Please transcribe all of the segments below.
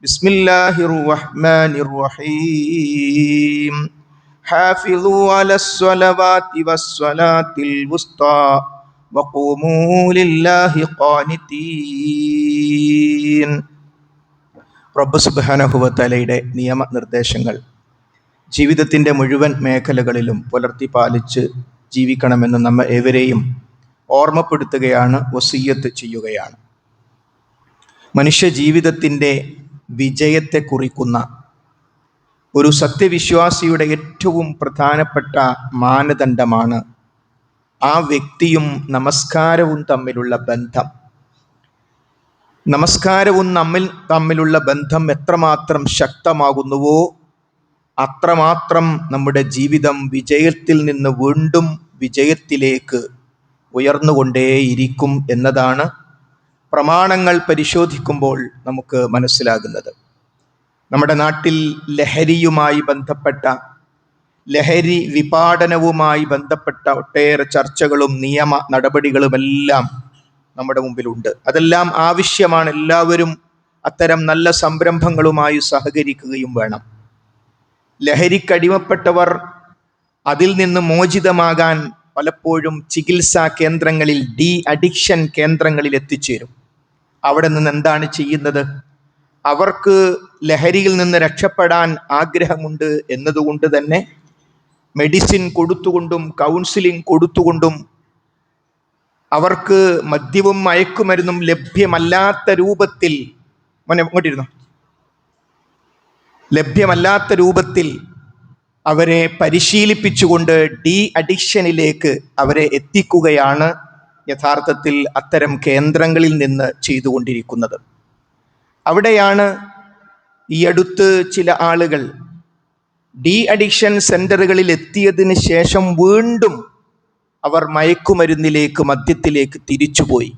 ബിസ്മില്ലാഹിർ റഹ്മാനിർ റഹീം. ഹാഫിളൂ അലസ്സലവാതി വസ്സലാത്തിൽ വുസ്താ വഖൂമൂ ലില്ലാഹി ഖാനിതീൻ. റബ്ബ് സുബ്ഹാനഹു വ തആലയുടെ നിയമനിർദ്ദേശങ്ങൾ ജീവിതത്തിൻ്റെ മുഴുവൻ മേഖലകളിലും പുലർത്തി പാലിച്ച് ജീവിക്കണമെന്ന് നമ്മെ ഏവരെയും ഓർമ്മപ്പെടുത്തുകയാണ്, വസിയ്യത്ത് ചെയ്യുകയാണ്. മനുഷ്യ ജീവിതത്തിൻ്റെ വിജയത്തെ കുറിക്കുന്ന ഒരു സത്യവിശ്വാസിയുടെ ഏറ്റവും പ്രധാനപ്പെട്ട മാനദണ്ഡമാണ് ആ വ്യക്തിയും നമസ്കാരവും തമ്മിലുള്ള ബന്ധം. നമസ്കാരവും തമ്മിലുള്ള ബന്ധം എത്രമാത്രം ശക്തമാകുന്നുവോ അത്രമാത്രം നമ്മുടെ ജീവിതം വിജയത്തിൽ നിന്ന് വീണ്ടും വിജയത്തിലേക്ക് ഉയർന്നുകൊണ്ടേയിരിക്കും എന്നതാണ് പ്രമാണങ്ങൾ പരിശോധിക്കുമ്പോൾ നമുക്ക് മനസ്സിലാകുന്നത്. നമ്മുടെ നാട്ടിൽ ലഹരിയുമായി ബന്ധപ്പെട്ട, ലഹരി വിപാടനവുമായി ബന്ധപ്പെട്ട ഒട്ടേറെ ചർച്ചകളും നിയമ നടപടികളുമെല്ലാം നമ്മുടെ മുമ്പിലുണ്ട്. അതെല്ലാം ആവശ്യമാണ്. എല്ലാവരും അത്തരം നല്ല സംരംഭങ്ങളുമായി സഹകരിക്കുകയും വേണം. ലഹരിക്കടിമപ്പെട്ടവർ അതിൽ നിന്ന് മോചിതമാകാൻ പലപ്പോഴും ചികിത്സാ കേന്ദ്രങ്ങളിൽ, ഡി അഡിക്ഷൻ കേന്ദ്രങ്ങളിൽ എത്തിച്ചേരും. അവിടെ നിന്ന് എന്താണ് ചെയ്യുന്നത്? അവർക്ക് ലഹരിയിൽ നിന്ന് രക്ഷപ്പെടാൻ ആഗ്രഹമുണ്ട് എന്നതുകൊണ്ട് തന്നെ മെഡിസിൻ കൊടുത്തുകൊണ്ടും കൗൺസിലിംഗ് കൊടുത്തുകൊണ്ടും അവർക്ക് മദ്യവും മയക്കുമരുന്നും ലഭ്യമല്ലാത്ത രൂപത്തിൽ ലഭ്യമല്ലാത്ത രൂപത്തിൽ അവരെ പരിശീലിപ്പിച്ചുകൊണ്ട് ഡി അഡിക്ഷനിലേക്ക് അവരെ എത്തിക്കുകയാണ് യഥാർത്ഥത്തിൽ അത്തരം കേന്ദ്രങ്ങളിൽ നിന്ന് ചെയ്തുകൊണ്ടിരിക്കുന്നത്. അവിടെയാണ് ഈ അടുത്ത് ചില ആളുകൾ ഡി അഡിക്ഷൻ സെൻ്ററുകളിൽ എത്തിയതിന് ശേഷം വീണ്ടും അവർ മയക്കുമരുന്നിലേക്ക്, മദ്യത്തിലേക്ക് തിരിച്ചുപോയി.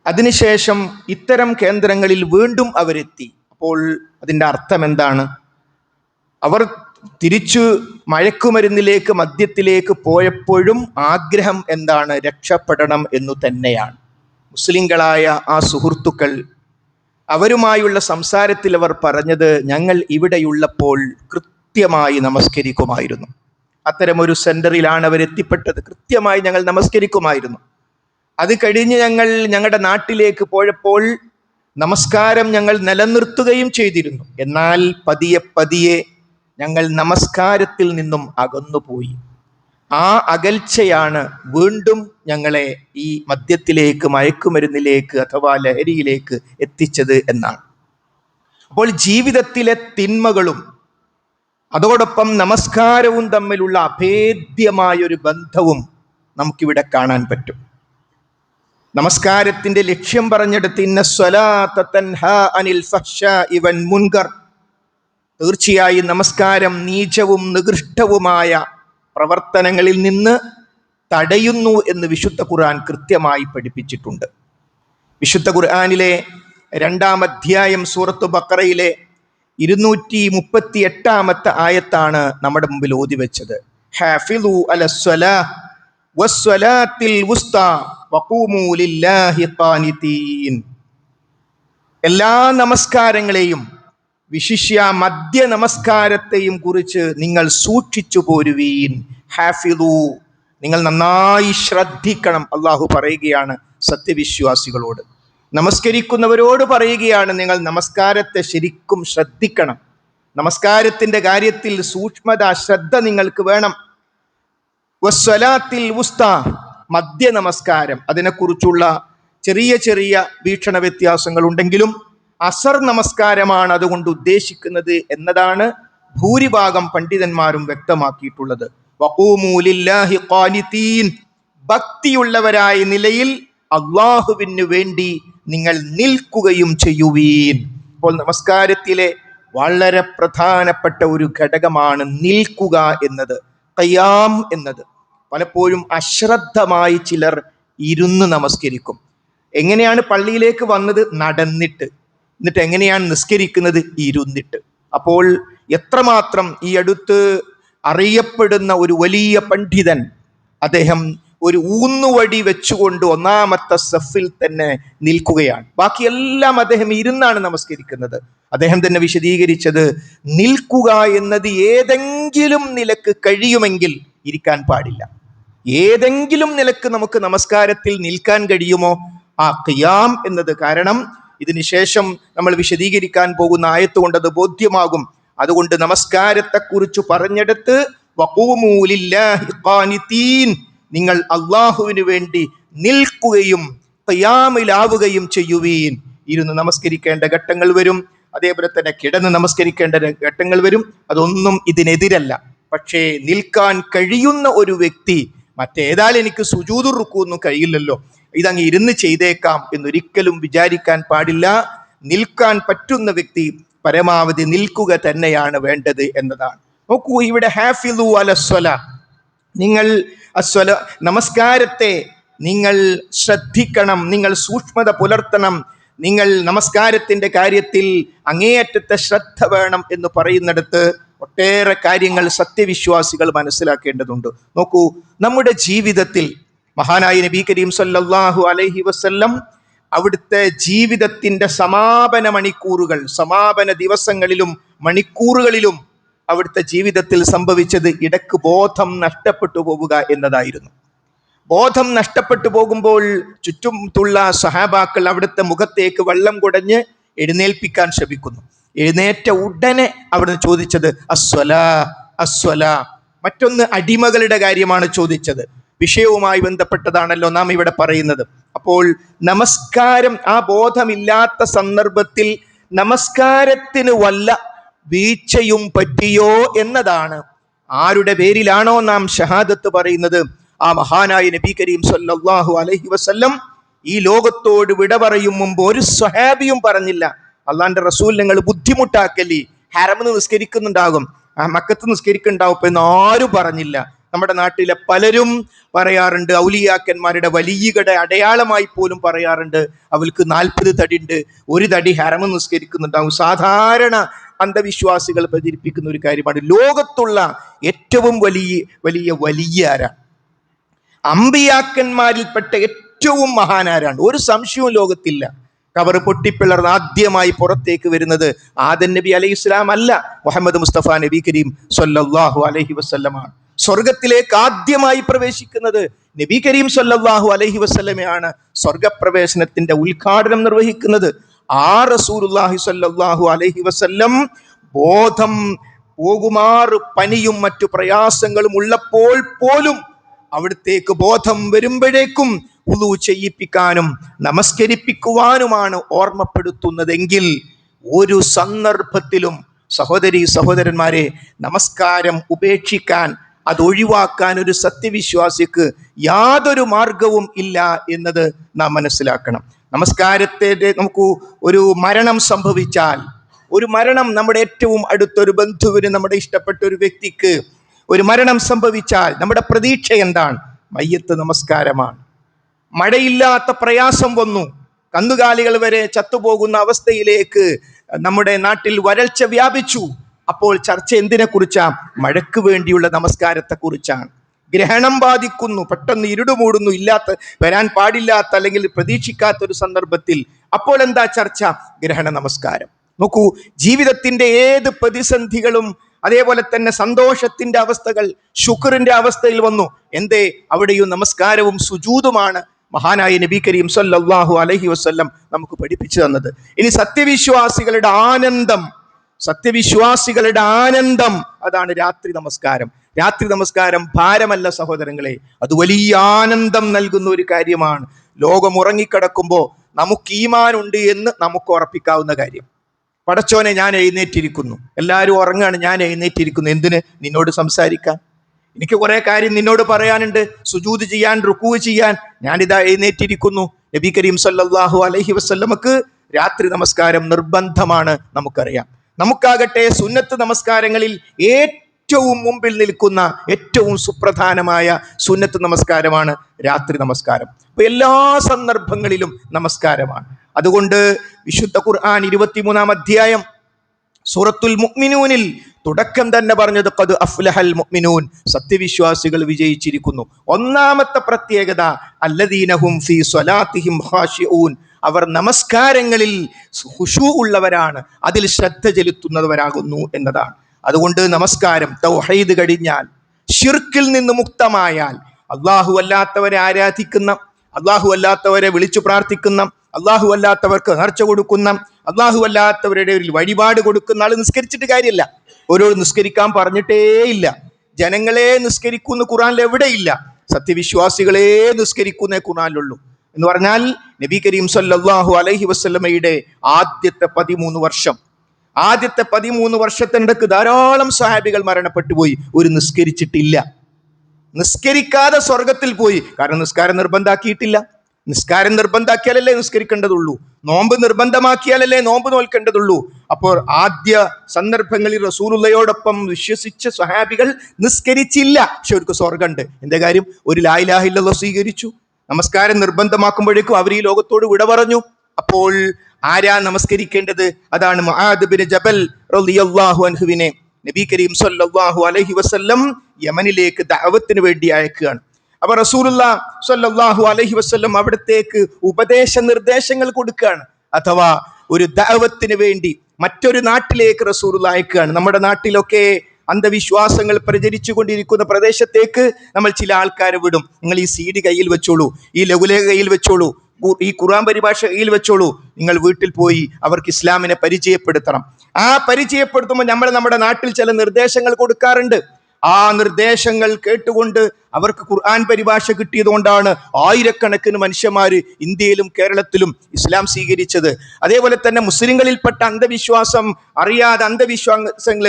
അതിനുശേഷം ഇത്തരം കേന്ദ്രങ്ങളിൽ വീണ്ടും അവരെത്തി. അപ്പോൾ അതിൻ്റെ അർത്ഥം എന്താണ്? അവർ തിരിച്ചു മയക്കുമരുന്നിലേക്ക്, മദ്യത്തിലേക്ക് പോയപ്പോഴും ആഗ്രഹം എന്താണ്? രക്ഷപ്പെടണം എന്നു തന്നെയാണ്. മുസ്ലിങ്ങളായ ആ സുഹൃത്തുക്കൾ, അവരുമായുള്ള സംസാരത്തിൽ അവർ പറഞ്ഞത്, ഞങ്ങൾ ഇവിടെയുള്ളപ്പോൾ കൃത്യമായി നമസ്കരിക്കുമായിരുന്നു. അത്തരമൊരു സെൻ്ററിലാണ് അവരെത്തിപ്പെട്ടത്. കൃത്യമായി ഞങ്ങൾ നമസ്കരിക്കുമായിരുന്നു. അത് കഴിഞ്ഞ് ഞങ്ങൾ ഞങ്ങളുടെ നാട്ടിലേക്ക് പോയപ്പോൾ നമസ്കാരം ഞങ്ങൾ നിലനിർത്തുകയും ചെയ്തിരുന്നു. എന്നാൽ പതിയെ പതിയെ ഞങ്ങൾ നമസ്കാരത്തിൽ നിന്നും അകന്നുപോയി. ആ അകൽച്ചയാണ് വീണ്ടും ഞങ്ങളെ ഈ മദ്യത്തിലേക്ക്, മയക്കുമരുന്നിലേക്ക് അഥവാ ലഹരിയിലേക്ക് എത്തിച്ചത് എന്നാണ്. അപ്പോൾ ജീവിതത്തിലെ തിന്മകളും അതോടൊപ്പം നമസ്കാരവും തമ്മിലുള്ള അഭേദ്യമായൊരു ബന്ധവും നമുക്കിവിടെ കാണാൻ പറ്റും. നമസ്കാരത്തിന്റെ ലക്ഷ്യം പറഞ്ഞെടുത്ത് ഇന്ന സ്വലാത്ത തൻഹാ അനിൽ ഫഹ്ശാഇ വൽ മുൻകർ, തീർച്ചയായും നമസ്കാരം നീചവും നികൃഷ്ടവുമായ പ്രവർത്തനങ്ങളിൽ നിന്ന് തടയുന്നു എന്ന് വിശുദ്ധ ഖുർആൻ കൃത്യമായി പഠിപ്പിച്ചിട്ടുണ്ട്. വിശുദ്ധ ഖുർആനിലെ 2-ാം അധ്യായം സൂറത്ത് ബഖറയിലെ 238-ാമത്തെ ആയത്താണ് നമ്മുടെ മുമ്പിൽ ഓതി വെച്ചത്. ഹാഫിളൂ അലസ്സലാഹ് വസ്സലാത്തിൽ വുസ്താ വഖൂമൂ ലില്ലാഹി ഖാനിതീൻ. എല്ലാ നമസ്കാരങ്ങളെയും, വിശിഷ്യ മധ്യ നമസ്കാരത്തെയും കുറിച്ച് നിങ്ങൾ സൂക്ഷിച്ചു പോരുവീൻ. ഹാഫിളൂ, നിങ്ങൾ നന്നായി ശ്രദ്ധിക്കണം. അള്ളാഹു പറയുകയാണ് സത്യവിശ്വാസികളോട്, നമസ്കരിക്കുന്നവരോട് പറയുകയാണ്, നിങ്ങൾ നമസ്കാരത്തെ ശരിക്കും ശ്രദ്ധിക്കണം. നമസ്കാരത്തിന്റെ കാര്യത്തിൽ സൂക്ഷ്മത, ശ്രദ്ധ നിങ്ങൾക്ക് വേണം. വസ്സലാത്തിൽ വുസ്താ, മധ്യ നമസ്കാരം, അതിനെക്കുറിച്ചുള്ള ചെറിയ ചെറിയ വീക്ഷണ വ്യത്യാസങ്ങൾ ഉണ്ടെങ്കിലും അസർ നമസ്കാരമാണ് അതുകൊണ്ട് ഉദ്ദേശിക്കുന്നത് എന്നതാണ് ഭൂരിഭാഗം പണ്ഡിതന്മാരും വ്യക്തമാക്കിയിട്ടുള്ളത്. വഖൂമൂ ലില്ലാഹി ഖാനിതീൻ, ഭക്തിയുള്ളവരായ നിലയിൽ അള്ളാഹുവിന് വേണ്ടി നിങ്ങൾ നിൽക്കുകയും ചെയ്യുവീൻ. അപ്പോൾ നമസ്കാരത്തിലെ വളരെ പ്രധാനപ്പെട്ട ഒരു ഘടകമാണ് നിൽക്കുക എന്നത്, ഖിയാം എന്നത്. പലപ്പോഴും അശ്രദ്ധമായി ചിലർ ഇരുന്ന് നമസ്കരിക്കും. എങ്ങനെയാണ് പള്ളിയിലേക്ക് വന്നത്? നടന്നിട്ട്. എന്നിട്ട് എങ്ങനെയാണ് നിസ്കരിക്കുന്നത്? ഇരുന്നിട്ട്. അപ്പോൾ എത്രമാത്രം ഈ അടുത്ത് അറിയപ്പെടുന്ന ഒരു വലിയ പണ്ഡിതൻ, അദ്ദേഹം ഒരു ഊന്നുവടി വെച്ചുകൊണ്ട് ഒന്നാമത്തെ സഫിൽ തന്നെ നിൽക്കുകയാണ്. ബാക്കിയെല്ലാം അദ്ദേഹം ഇരുന്നാണ് നമസ്കരിക്കുന്നത്. അദ്ദേഹം തന്നെ വിശദീകരിച്ചത്, നിൽക്കുക എന്നത് ഏതെങ്കിലും നിലക്ക് കഴിയുമെങ്കിൽ ഇരിക്കാൻ പാടില്ല. ഏതെങ്കിലും നിലക്ക് നമുക്ക് നമസ്കാരത്തിൽ നിൽക്കാൻ കഴിയുമോ ആ ഖിയാം എന്നത്. കാരണം ഇതിന് ശേഷം നമ്മൾ വിശദീകരിക്കാൻ പോകുന്ന ആയത്ത് കൊണ്ട് അത് ബോധ്യമാകും. അതുകൊണ്ട് നമസ്കാരത്തെക്കുറിച്ച് പറഞ്ഞെടുത്ത് വഖൂമൂ ലില്ലാഹി ഖാനിതീൻ, നിങ്ങൾ അള്ളാഹുവിന് വേണ്ടി നിൽക്കുകയും ഖിയാമിലാവുകയും ചെയ്യുവീൻ. ഇരുന്ന് നമസ്കരിക്കേണ്ട ഘട്ടങ്ങൾ വരും, അതേപോലെ തന്നെ കിടന്ന് നമസ്കരിക്കേണ്ട ഘട്ടങ്ങൾ വരും. അതൊന്നും ഇതിനെതിരല്ല. പക്ഷേ നിൽക്കാൻ കഴിയുന്ന ഒരു വ്യക്തി മറ്റേതായാലും എനിക്ക് സുജൂദുർ റുക്കൂന്നും കഴിയില്ലല്ലോ, ഇതങ്ങ് ഇരുന്ന് ചെയ്തേക്കാം എന്നൊരിക്കലും വിചാരിക്കാൻ പാടില്ല. നിൽക്കാൻ പറ്റുന്ന വ്യക്തി പരമാവധി നിൽക്കുക തന്നെയാണ് വേണ്ടത് എന്നതാണ്. നോക്കൂ, ഇവിടെ ഹാഫിളു അലസ്വല, നിങ്ങൾ നമസ്കാരത്തെ നിങ്ങൾ ശ്രദ്ധിക്കണം, നിങ്ങൾ സൂക്ഷ്മത പുലർത്തണം, നിങ്ങൾ നമസ്കാരത്തിന്റെ കാര്യത്തിൽ അങ്ങേയറ്റത്തെ ശ്രദ്ധ വേണം എന്ന് പറയുന്നിടത്ത് ഒട്ടേറെ കാര്യങ്ങൾ സത്യവിശ്വാസികൾ മനസ്സിലാക്കേണ്ടതുണ്ട്. നോക്കൂ, നമ്മുടെ ജീവിതത്തിൽ മഹാനായ നബി കരീം സല്ലല്ലാഹു അലൈഹി വസല്ലം അവിടുത്തെ ജീവിതത്തിന്റെ സമാപന മണിക്കൂറുകൾ, സമാപന ദിവസങ്ങളിലും മണിക്കൂറുകളിലും അവിടുത്തെ ജീവിതത്തിൽ സംഭവിച്ചത് ഇടക്ക് ബോധം നഷ്ടപ്പെട്ടു പോവുക എന്നതായിരുന്നു. ബോധം നഷ്ടപ്പെട്ടു പോകുമ്പോൾ ചുറ്റുമുള്ള സഹാബാക്കൾ അവിടുത്തെ മുഖത്തേക്ക് വെള്ളം കുടഞ്ഞ് എഴുന്നേൽപ്പിക്കാൻ ശ്രമിക്കുന്നു. എഴുന്നേറ്റ ഉടനെ അവിടുന്ന് ചോദിച്ചത് അസ്വലാ അസ്വലാ. മറ്റൊന്ന് അടിമകളുടെ കാര്യമാണ് ചോദിച്ചത്. വിഷയവുമായി ബന്ധപ്പെട്ടതാണല്ലോ നാം ഇവിടെ പറയുന്നത്. അപ്പോൾ നമസ്കാരം, ആ ബോധമില്ലാത്ത സന്ദർഭത്തിൽ നമസ്കാരത്തിന് വല്ല വീഴ്ചയും പറ്റിയോ എന്നതാണ്. ആരുടെ പേരിലാണോ നാം ഷഹാദത്ത് പറയുന്നത്, ആ മഹാനായ നബി കരീം സല്ലല്ലാഹു അലൈഹി വസല്ലം ഈ ലോകത്തോട് വിട പറയും മുമ്പ് ഒരു സ്വഹാബിയും പറഞ്ഞില്ല, അള്ളാന്റെ റസൂൽ നിങ്ങൾ ബുദ്ധിമുട്ടാക്കല്ലേ, ഹറമിന് നിസ്കരിക്കുന്നുണ്ടാകും, മക്കത്ത് നിസ്കരിക്കുന്നുണ്ടാവും എന്ന് ആരും പറഞ്ഞില്ല. നമ്മുടെ നാട്ടിലെ പലരും പറയാറുണ്ട്, ഔലിയാക്കന്മാരുടെ വലിയയുടെ അടയാളമായി പോലും പറയാറുണ്ട്, അവർക്ക് 40 തടിയുണ്ട്, ഒരു തടി ഹറമ് നിസ്കരിക്കുന്നുണ്ടാവും. സാധാരണ അന്ധവിശ്വാസികൾ പ്രചരിപ്പിക്കുന്ന ഒരു കാര്യമാണ്. ലോകത്തുള്ള ഏറ്റവും വലിയ ആരാണ്? അമ്പിയാക്കന്മാരിൽപ്പെട്ട ഏറ്റവും മഹാനാരാണ്? ഒരു സംശയവും ലോകത്തില്ല. കബർ പൊട്ടിപ്പിളർന്ന് ആദ്യമായി പുറത്തേക്ക് വരുന്നത് ആദം നബി അലൈഹി ഇസ്ലാം അല്ല, മുഹമ്മദ് മുസ്തഫ നബി കരീം സല്ലല്ലാഹു അലൈഹി വസല്ലമാണ്. സ്വർഗത്തിലേക്ക് ആദ്യമായി പ്രവേശിക്കുന്നത് നബി കരീം സല്ലല്ലാഹു അലൈഹി വസല്ലമയാണ്. സ്വർഗപ്രവേശനത്തിന്റെ ഉദ്ഘാടനം നിർവഹിക്കുന്നത് ആ റസൂലുള്ളാഹി സല്ലല്ലാഹു അലൈഹി വസല്ലം ബോധം പോകുമാറ് പനിയും മറ്റു പ്രയാസങ്ങളും ഉള്ളപ്പോൾ പോലും അവിടത്തേക്ക് ബോധം വരുമ്പോഴേക്കും വുളു ചെയ്യിപ്പിക്കാനും നമസ്കരിപ്പിക്കുവാനുമാണ് ഓർമ്മപ്പെടുത്തുന്നതെങ്കിൽ ഒരു സന്ദർഭത്തിലും സഹോദരന്മാരെ, നമസ്കാരം ഉപേക്ഷിക്കാൻ, അതൊഴിവാക്കാൻ ഒരു സത്യവിശ്വാസിക്ക് യാതൊരു മാർഗവും ഇല്ല എന്നത് നാം മനസ്സിലാക്കണം. നമസ്കാരത്തെ നമുക്ക് ഒരു മരണം സംഭവിച്ചാൽ, ഒരു മരണം നമ്മുടെ ഏറ്റവും അടുത്തൊരു ബന്ധുവിന്, നമ്മുടെ ഇഷ്ടപ്പെട്ട ഒരു വ്യക്തിക്ക് ഒരു മരണം സംഭവിച്ചാൽ നമ്മുടെ പ്രതീക്ഷ എന്താണ്? മയ്യത്ത് നമസ്കാരമാണ്. മഴയില്ലാത്ത പ്രയാസം വന്നു, കന്നുകാലികൾ വരെ ചത്തുപോകുന്ന അവസ്ഥയിലേക്ക് നമ്മുടെ നാട്ടിൽ വരൾച്ച വ്യാപിച്ചു. അപ്പോൾ ചർച്ച എന്തിനെ കുറിച്ചാ? മഴയ്ക്ക് വേണ്ടിയുള്ള നമസ്കാരത്തെ കുറിച്ചാണ്. ഗ്രഹണം ബാധിക്കുന്നു, പെട്ടെന്ന് ഇരുടുമൂടുന്നു, വരാൻ പാടില്ലാത്ത അല്ലെങ്കിൽ പ്രതീക്ഷിക്കാത്ത ഒരു സന്ദർഭത്തിൽ. അപ്പോൾ എന്താ ചർച്ച? ഗ്രഹണ നമസ്കാരം. നോക്കൂ, ജീവിതത്തിന്റെ ഏത് പ്രതിസന്ധികളും അതേപോലെ തന്നെ സന്തോഷത്തിന്റെ അവസ്ഥകൾ, ശുക്റിന്റെ അവസ്ഥയിൽ വന്നു. എന്തേ? അവിടെയും നമസ്കാരവും സുജൂദുമാണ് മഹാനായ നബി കരീം സല്ലല്ലാഹു അലൈഹി വസല്ലം നമുക്ക് പഠിപ്പിച്ചു തന്നത്. ഇനി സത്യവിശ്വാസികളുടെ ആനന്ദം അതാണ് രാത്രി നമസ്കാരം. രാത്രി നമസ്കാരം ഭാരമല്ല സഹോദരങ്ങളെ, അത് വലിയ ആനന്ദം നൽകുന്ന ഒരു കാര്യമാണ്. ലോകം ഉറങ്ങിക്കിടക്കുമ്പോൾ നമുക്ക് ഈമാനുണ്ട് എന്ന് നമുക്ക് ഉറപ്പിക്കാവുന്ന കാര്യം. പടച്ചോനെ, ഞാൻ എഴുന്നേറ്റിരിക്കുന്നു, എല്ലാവരും ഉറങ്ങാണ്, ഞാൻ എഴുന്നേറ്റിരിക്കുന്നു. എന്തിന്? നിന്നോട് സംസാരിക്കാൻ. എനിക്ക് കുറെ കാര്യം നിന്നോട് പറയാനുണ്ട്, സുജൂദ് ചെയ്യാൻ, റുക്കൂ ചെയ്യാൻ. ഞാനിതാ എഴുന്നേറ്റിരിക്കുന്നു. നബി കരീം സല്ലല്ലാഹു അലൈഹി വസല്ലമക്ക് രാത്രി നമസ്കാരം നിർബന്ധമാണ്, നമുക്കറിയാം. നമുക്കാകട്ടെ സുന്നത്ത് നമസ്കാരങ്ങളിൽ ഏറ്റവും മുമ്പിൽ നിൽക്കുന്ന ഏറ്റവും സുപ്രധാനമായ സുന്നത്ത് നമസ്കാരമാണ് രാത്രി നമസ്കാരം. അപ്പൊ എല്ലാ സന്ദർഭങ്ങളിലും നമസ്കാരമാണ്. അതുകൊണ്ട് വിശുദ്ധ ഖുർആൻ 23-ാം അധ്യായം സൂറത്തുൽ മുഅ്മിനൂനിൽ തുടക്കം തന്നെ പറഞ്ഞത് ഖദ് അഫ്ലഹൽ മുഅ്മിനൂൻ, സത്യവിശ്വാസികൾ വിജയിച്ചിരിക്കുന്നു. ഒന്നാമത്തെ പ്രത്യേകത അല്ലദീനഹും ഫീ സ്വലാത്തിഹിം ഖാശിഊൻ, അവർ നമസ്കാരങ്ങളിൽ ഖുശൂ ഉള്ളവരാണ്, അതിൽ ശ്രദ്ധ ചെലുത്തുന്നവരാകുന്നു എന്നതാണ്. അതുകൊണ്ട് നമസ്കാരം തൗഹീദ് കഴിഞ്ഞാൽ, ശിർക്കിൽ നിന്ന് മുക്തമായാൽ, അല്ലാഹു അല്ലാത്തവരെ ആരാധിക്കുന്ന, അല്ലാഹു അല്ലാത്തവരെ വിളിച്ചു പ്രാർത്ഥിക്കുന്ന, അല്ലാഹു അല്ലാത്തവർക്ക് നേർച്ച കൊടുക്കുന്ന, അല്ലാഹു അല്ലാത്തവരുടെ ഒരു വഴിപാട് കൊടുക്കുന്ന ആൾ നിസ്കരിച്ചിട്ട് കാര്യമില്ല. ഓരോ നിസ്കരിക്കാൻ പറഞ്ഞിട്ടേ ഇല്ല. ജനങ്ങളെ നിസ്കരിക്കുന്ന ഖുർആനിൽ എവിടെയില്ല. സത്യവിശ്വാസികളെ നിസ്കരിക്കുന്നേ ഖുർആനിലുള്ളൂ. എന്ന് പറഞ്ഞാൽ നബി കരീം സല്ലല്ലാഹു അലൈഹി വസല്ലമയുടെ ആദ്യത്തെ 13 വർഷം, ആദ്യത്തെ 13 വർഷത്തിനിടക്ക് ധാരാളം സഹാബികൾ മരണപ്പെട്ടു പോയി, ഒരു നിസ്കരിച്ചിട്ടില്ല. നിസ്കരിക്കാതെ സ്വർഗത്തിൽ പോയി. കാരണം നിസ്കാരം നിർബന്ധാക്കിയിട്ടില്ല. നിസ്കാരം നിർബന്ധാക്കിയാലല്ലേ നിസ്കരിക്കേണ്ടതുള്ളൂ. നോമ്പ് നിർബന്ധമാക്കിയാലല്ലേ നോമ്പ് നോൽക്കേണ്ടതുള്ളൂ. അപ്പോൾ ആദ്യ സന്ദർഭങ്ങളിൽ റസൂലുള്ളയോടൊപ്പം വിശ്വസിച്ച സ്വഹാബികൾ നിസ്കരിച്ചില്ല, പക്ഷെ അവർക്ക് സ്വർഗമുണ്ട്. എന്താ കാര്യം? ഒരു ലാ ഇലാഹ ഇല്ലല്ലാഹ് സ്വീകരിച്ചു. നമസ്കാരം നിർബന്ധമാക്കുമ്പോഴേക്കും അവർ ഈ ലോകത്തോട് വിട പറഞ്ഞു. അപ്പോൾ ആരാ നമസ്കരിക്കേണ്ടത്? അതാണ് മുആദ് ബിൻ ജബൽ റളിയല്ലാഹു അൻഹുവിനെ നബി കരീം സല്ലല്ലാഹു അലൈഹി വസല്ലം യമനിലേക്ക് ദഅവത്തിന് വേണ്ടി അയക്കുകയാണ്. അപ്പൊ റസൂലുള്ളാഹി സ്വല്ലല്ലാഹു അലൈഹി വസല്ലം അവിടത്തേക്ക് ഉപദേശ നിർദ്ദേശങ്ങൾ കൊടുക്കുകയാണ്. അഥവാ ഒരു ദഅവത്തിന് വേണ്ടി മറ്റൊരു നാട്ടിലേക്ക് റസൂലുള്ളാഹി അയക്കുകയാണ്. നമ്മുടെ നാട്ടിലൊക്കെ അന്ധവിശ്വാസങ്ങൾ പ്രചരിച്ചു കൊണ്ടിരിക്കുന്ന പ്രദേശത്തേക്ക് നമ്മൾ ചില ആൾക്കാരെ വിടും. നിങ്ങൾ ഈ CD കയ്യിൽ വെച്ചോളൂ, ഈ ലഘുലേഖ കയ്യിൽ വെച്ചോളൂ, ഈ ഖുർആൻ പരിഭാഷ കയ്യിൽ വെച്ചോളൂ. നിങ്ങൾ വീട്ടിൽ പോയി അവർക്ക് ഇസ്ലാമിനെ പരിചയപ്പെടുത്തണം. ആ പരിചയപ്പെടുത്തുമ്പോൾ നമ്മൾ നമ്മുടെ നാട്ടിൽ ചില നിർദ്ദേശങ്ങൾ കൊടുക്കാറുണ്ട്. ആ നിർദ്ദേശങ്ങൾ കേട്ടുകൊണ്ട് അവർക്ക് ഖുർആൻ പരിഭാഷ കിട്ടിയതുകൊണ്ടാണ് ആയിരക്കണക്കിന് മനുഷ്യന്മാര് ഇന്ത്യയിലും കേരളത്തിലും ഇസ്ലാം സ്വീകരിച്ചത്. അതേപോലെ തന്നെ മുസ്ലിങ്ങളിൽപ്പെട്ട അന്ധവിശ്വാസം അറിയാതെ അന്ധവിശ്വാസങ്ങൾ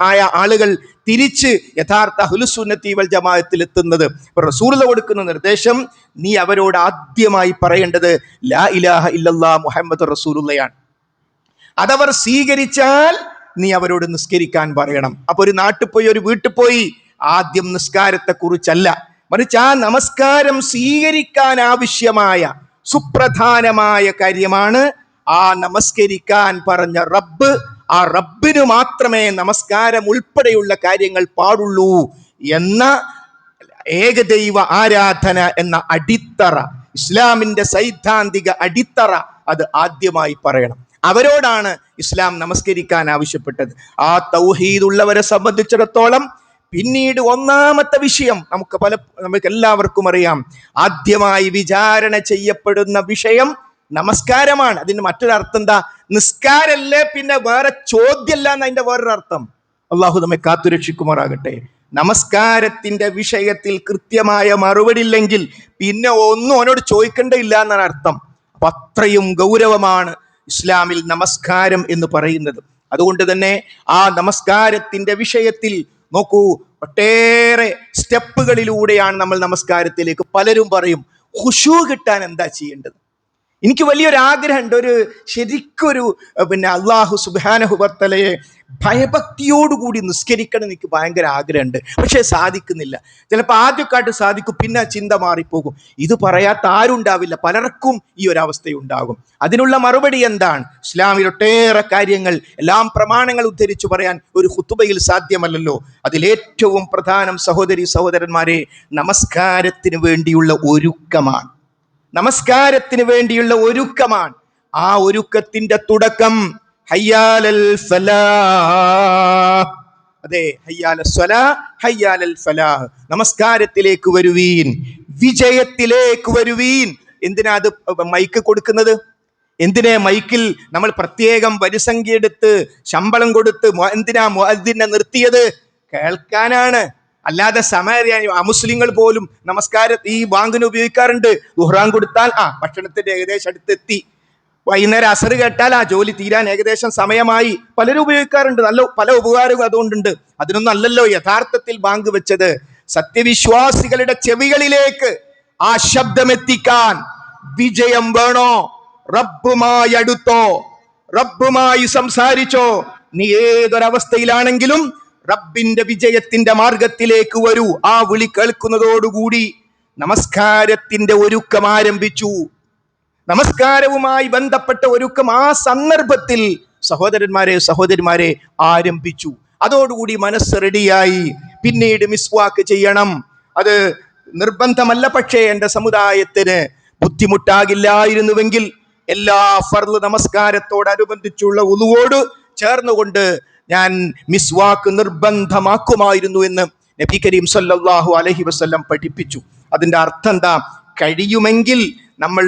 ആയ ആളുകൾ തിരിച്ച് യഥാർത്ഥ അഹ്ലുസുന്നത്തി വൽ ജമാഅത്തിൽ എത്തുന്നത്. റസൂലുള്ളാഹി കൊടുക്കുന്ന നിർദ്ദേശം, നീ അവരോട് ആദ്യമായി പറയേണ്ടത് ലാ ഇലാഹ ഇല്ലല്ലാഹ് മുഹമ്മദ് റസൂലുള്ളാഹിയാണ്. അതവർ സ്വീകരിച്ചാൽ നീ അവരോട് നിസ്കരിക്കാൻ പറയണം. അപ്പൊ ഒരു നാട്ടിൽ പോയി, ഒരു വീട്ടിൽ പോയി ആദ്യം നിസ്കാരത്തെ കുറിച്ചല്ല, മറിച്ച് ആ നമസ്കാരം സ്വീകരിക്കാൻ ആവശ്യമായ സുപ്രധാനമായ കാര്യമാണ് ആ നമസ്കരിക്കാൻ പറഞ്ഞ റബ്ബ്. ആ റബ്ബിന് മാത്രമേ നമസ്കാരം ഉൾപ്പെടെയുള്ള കാര്യങ്ങൾ പാടുള്ളൂ എന്ന ഏകദൈവ ആരാധന എന്ന അടിത്തറ, ഇസ്ലാമിന്റെ സൈദ്ധാന്തിക അടിത്തറ, അത് ആദ്യമായി പറയണം. അവരോടാണ് ഇസ്ലാം നമസ്കരിക്കാൻ ആവശ്യപ്പെട്ടത്. ആ തൗഹീദ് ഉള്ളവരെ സംബന്ധിച്ചിടത്തോളം പിന്നീട് ഒന്നാമത്തെ വിഷയം നമുക്ക് എല്ലാവർക്കും അറിയാം, ആദ്യമായി വിചാരണ ചെയ്യപ്പെടുന്ന വിഷയം നമസ്കാരമാണ്. അതിന് മറ്റൊരർത്ഥം എന്താ? നിസ്കാരല്ലേ, പിന്നെ വേറെ ചോദ്യമല്ല എന്നതിന്റെ വേറൊരു അർത്ഥം. അള്ളാഹു നമ്മെ കാത്തുരക്ഷിക്കുമാറാകട്ടെ. നമസ്കാരത്തിന്റെ വിഷയത്തിൽ കൃത്യമായ മറുപടി ഇല്ലെങ്കിൽ പിന്നെ ഒന്നും അവനോട് ചോദിക്കേണ്ടയില്ല എന്നാണ് അർത്ഥം. അപ്പൊ അത്രയും ഗൗരവമാണ് ഇസ്ലാമിൽ നമസ്കാരം എന്ന് പറയുന്നത്. അതുകൊണ്ട് തന്നെ ആ നമസ്കാരത്തിന്റെ വിഷയത്തിൽ നോക്കൂ, ഒട്ടേറെ സ്റ്റെപ്പുകളിലൂടെയാണ് നമ്മൾ നമസ്കാരത്തിലേക്ക്. പലരും പറയും ഖുശൂ കിട്ടാൻ എന്താ ചെയ്യേണ്ടത്? എനിക്ക് വലിയൊരു ആഗ്രഹമുണ്ട്, ശരിക്കൊരു അല്ലാഹു സുബ്ഹാനഹു വ തആലയെ ഭയഭക്തിയോടുകൂടി നിസ്കരിക്കണം എനിക്ക് ഭയങ്കര ആഗ്രഹമുണ്ട്. പക്ഷെ സാധിക്കുന്നില്ല. ചിലപ്പോൾ ആദ്യക്കാട്ട് സാധിക്കും, പിന്നെ ചിന്ത മാറിപ്പോകും. ഇത് പറയാത്ത ആരും ഉണ്ടാവില്ല, പലർക്കും ഈ ഒരു അവസ്ഥയുണ്ടാകും. അതിനുള്ള മറുപടി എന്താണ്? ഇസ്ലാമിൽ ഒട്ടേറെ കാര്യങ്ങൾ, എല്ലാം പ്രമാണങ്ങൾ ഉദ്ധരിച്ചു പറയാൻ ഒരു ഖുതുബയിൽ സാധ്യമല്ലല്ലോ. അതിലേറ്റവും പ്രധാനം സഹോദരി സഹോദരന്മാരെ, നമസ്കാരത്തിന് വേണ്ടിയുള്ള ഒരുക്കമാണ്. നമസ്കാരത്തിന് വേണ്ടിയുള്ള ഒരുക്കമാണ്. ആ ഒരുക്കത്തിന്റെ തുടക്കം ഹയ്യാലൽ ഫലാഹ്. അതെ, ഹയ്യാലൽ സ്വലാഹ്, ഹയ്യാലൽ ഫലാഹ്. നമസ്കാരത്തിലേക്ക് വരുവീൻ, വിജയത്തിലേക്ക് വരുവീൻ. എന്തിനാ അത് മൈക്ക് കൊടുക്കുന്നത്? എന്തിനാ മൈക്കിൽ നമ്മൾ പ്രത്യേകം വരിസംഖ്യ എടുത്ത് ശമ്പളം കൊടുത്ത് എന്തിനാ മുഅദ്ദിനെ നിർത്തിയത്? കേൾക്കാനാണ്. അല്ലാതെ അമുസ്ലിങ്ങൾ പോലും നമസ്കാരം ഈ ബാങ്കിന് ഉപയോഗിക്കാറുണ്ട്. ദുഹ്റാൻ കൊടുത്താൽ ഭക്ഷണത്തിന്റെ ഏകദേശം അടുത്തെത്തി, വൈകുന്നേരം അസർ കേട്ടാൽ ജോലി തീരാൻ ഏകദേശം സമയമായി. പലരും ഉപയോഗിക്കാറുണ്ട്. പല ഉപകാരവും അതുകൊണ്ടുണ്ട്. അതിനൊന്നും അല്ലല്ലോ യഥാർത്ഥത്തിൽ ബാങ്ക് വെച്ചത്. സത്യവിശ്വാസികളുടെ ചെവികളിലേക്ക് ആ ശബ്ദമെത്തിക്കാൻ വിജയം വേണോ? റബ്ബുമായി അടുത്തോ, റബ്ബുമായി സംസാരിച്ചോ. നീ ഏതൊരവസ്ഥയിലാണെങ്കിലും റബ്ബിന്റെ വിജയത്തിന്റെ മാർഗത്തിലേക്ക് വരൂ. ആ വിളി കേൾക്കുന്നതോടുകൂടി നമസ്കാരത്തിന്റെ ഒരുക്കം ആരംഭിച്ചു. നമസ്കാരവുമായി ബന്ധപ്പെട്ട ഒരുക്കം ആ സന്ദർഭത്തിൽ സഹോദരന്മാരെ ആരംഭിച്ചു. അതോടുകൂടി മനസ്സ് റെഡിയായി. പിന്നീട് മിസ്വാക്ക് ചെയ്യണം. അത് നിർബന്ധമല്ല, പക്ഷേ എൻ്റെ സമുദായത്തിന് ബുദ്ധിമുട്ടാകില്ലായിരുന്നുവെങ്കിൽ എല്ലാ ഫർള് നമസ്കാരത്തോടനുബന്ധിച്ചുള്ള വുളുവോട് ചേർന്നുകൊണ്ട് ഞാൻ മിസ്വാക്ക് നിർബന്ധമാക്കുമായിരുന്നു എന്ന് നബി കരീം സല്ലല്ലാഹു അലൈഹി വസല്ലം പഠിപ്പിച്ചു. അതിൻ്റെ അർത്ഥം എന്താ? കഴിയുമെങ്കിൽ നമ്മൾ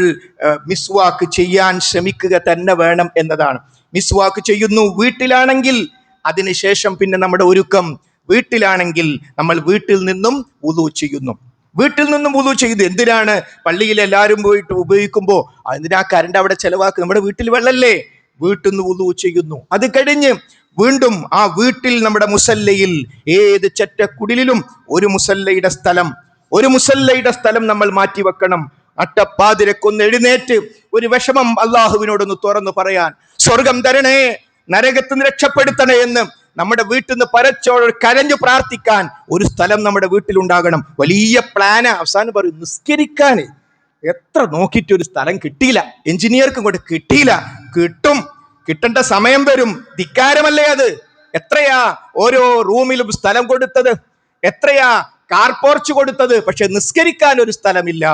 മിസ്വാക്ക് ചെയ്യാൻ ശ്രമിക്കുക തന്നെ വേണം എന്നതാണ്. മിസ്വാക്ക് ചെയ്യുന്നു വീട്ടിലാണെങ്കിൽ, അതിനുശേഷം പിന്നെ നമ്മുടെ ഒരുക്കം. വീട്ടിലാണെങ്കിൽ നമ്മൾ വീട്ടിൽ നിന്നും വുളു ചെയ്യുന്നു. എന്തിനാണ്? പള്ളിയിൽ എല്ലാവരും പോയിട്ട് ഉപയോഗിക്കുമ്പോൾ എന്തിനാ കരണ്ട് അവിടെ ചെലവാക്കുക? നമ്മുടെ വീട്ടിൽ വെള്ളല്ലേ, വീട്ടിൽ നിന്ന് വുളു ചെയ്യുന്നു. അത് കഴിഞ്ഞ് വീണ്ടും ആ വീട്ടിൽ നമ്മുടെ മുസല്ലയിൽ, ഏത് ചെറ്റക്കുടിലും ഒരു മുസല്ലയുടെ സ്ഥലം നമ്മൾ മാറ്റി വെക്കണം. അട്ടപ്പാതിരക്കൊന്ന് എഴുന്നേറ്റ് ഒരു വിഷമം അള്ളാഹുവിനോടൊന്ന് തുറന്നു പറയാൻ, സ്വർഗം തരണേ, നരകത്ത് നിന്ന് രക്ഷപ്പെടുത്തണേ എന്ന് നമ്മുടെ വീട്ടിൽ നിന്ന് കരഞ്ഞു പ്രാർത്ഥിക്കാൻ ഒരു സ്ഥലം നമ്മുടെ വീട്ടിലുണ്ടാകണം. വലിയ പ്ലാന്. അവസാനം പറയും, നിസ്കരിക്കാൻ എത്ര നോക്കിയിട്ട് ഒരു സ്ഥലം കിട്ടിയില്ല, എഞ്ചിനീയർക്കും കൂടെ കിട്ടിയില്ല. കിട്ടേണ്ട സമയം വരും. ധിക്കാരമല്ലേ അത്? എത്രയാ ഓരോ റൂമിലും സ്ഥലം കൊടുത്തത്, എത്രയാ കാർ പോർച്ച് കൊടുത്തത്, പക്ഷെ നിസ്കരിക്കാൻ ഒരു സ്ഥലമില്ല.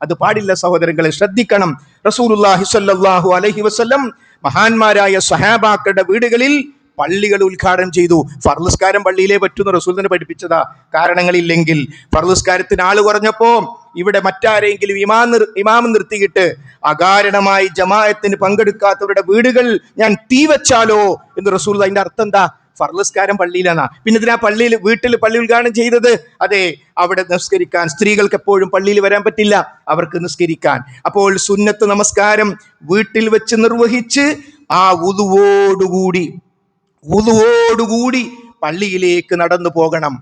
അത് പാടില്ല സഹോദരങ്ങളെ, ശ്രദ്ധിക്കണം. റസൂലുള്ളാഹി സ്വല്ലല്ലാഹു അലൈഹി വസല്ലം മഹാന്മാരായ സ്വഹാബാക്കളുടെ വീടുകളിൽ പള്ളികൾ ഉദ്ഘാടനം ചെയ്തു. ഫർളുസ്കാരം പള്ളിയിലേ പറ്റുന്ന റസൂൽ തന്നെ പഠിപ്പിച്ചതാ. കാരണങ്ങളില്ലെങ്കിൽ ഫർളുസ്കാരത്തിന് ആള് കുറഞ്ഞപ്പോ ഇവിടെ മറ്റാരെങ്കിലും ഇമാം നിർത്തിയിട്ട് അകാരണമായി ജമാഅത്തിന് പങ്കെടുക്കാത്തവരുടെ വീടുകൾ ഞാൻ തീ വെച്ചാലോ എന്ന് റസൂൽ. അതിന്റെ അർത്ഥം എന്താ? ഫർളുസ്കാരം പള്ളിയിലാണ്. പിന്നെ ഇതിനാ വീട്ടിൽ പള്ളി ഉദ്ഘാടനം ചെയ്തത്? അതെ, അവിടെ നിസ്കരിക്കാൻ. സ്ത്രീകൾക്ക് എപ്പോഴും പള്ളിയിൽ വരാൻ പറ്റില്ല, അവർക്ക് നിസ്കരിക്കാൻ. അപ്പോൾ സുന്നത്ത് നമസ്കാരം വീട്ടിൽ വെച്ച് നിർവഹിച്ച് ആ വുളുവോടുകൂടി പള്ളിയിലേക്ക് നടന്നു പോകണം.